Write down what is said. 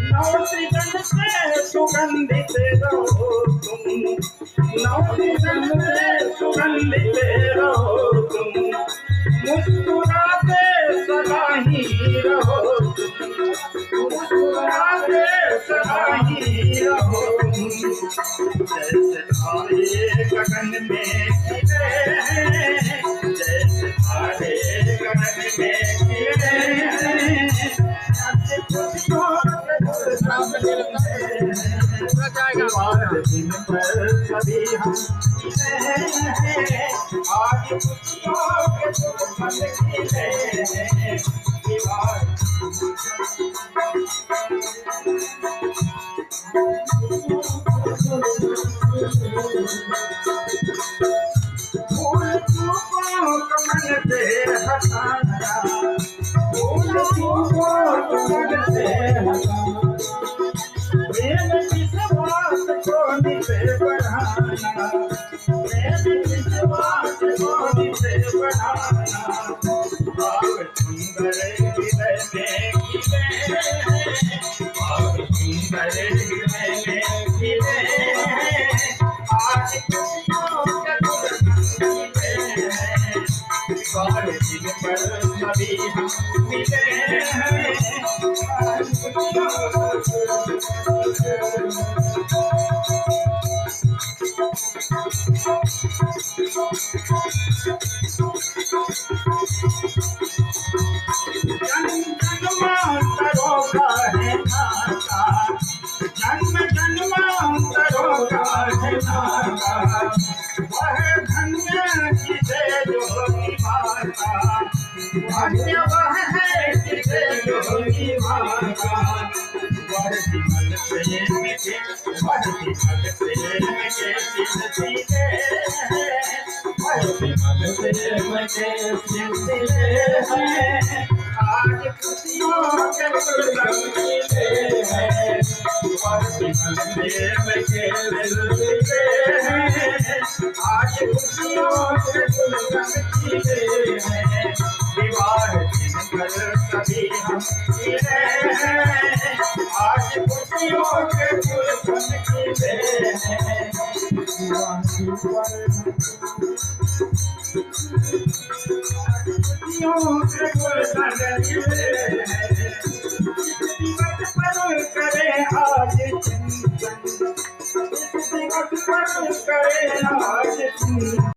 नवसीजन से सुगंधित रहो तुम, नवसीजन से सुगंधित रहो तुम, मुस्कुराते सदा ही रहो तुम, मुस्कुराते सदा ही रहो तुम। जैसे तारे गगन में खिले हैं, जैसे तारे गगन में खिले हैं, दिन पर कभी हम आज खुशियों के सुगंध खिले हैं। फूल फूलों को मन से हटाना, फूल फूलों को मन से हटाना, प्रेम विश्वास को निभे बढ़ाना, प्रेम विश्वास को निभे बढ़ाना। भाव सुंदर हृदय में खिले हैं, भाव सुंदर हृदय में खिले हैं, आज खुशियों के सुगंध खिले हैं। बाहर दिन पर कभी हम मिले हैं, आज खुशियों जन्मांतरों का है नाता, जन्म जन्मांतरों का है नाता, वह धन्य जिसे जो निभाता, धन्य वह है जिसे जो निभाता। वह विमल प्रेम के, वह विमल प्रेम के सिलसिले हैं, वह विमल प्रेम के सिलसिले हैं, आज खुशियों के सुगंध खिले हैं। वह विमल प्रेम के सिलसिले हैं, आज खुशियों के सुगंध खिले हैं। विवाह दिन पर कभी हम मिले हैं, आज खुशियों के सुगंध खिले हैं। खुशियों के सुगंध खिले हैं। दिवस पर करे आज चिंतन, इस दिवस पर करे आज चिंतन।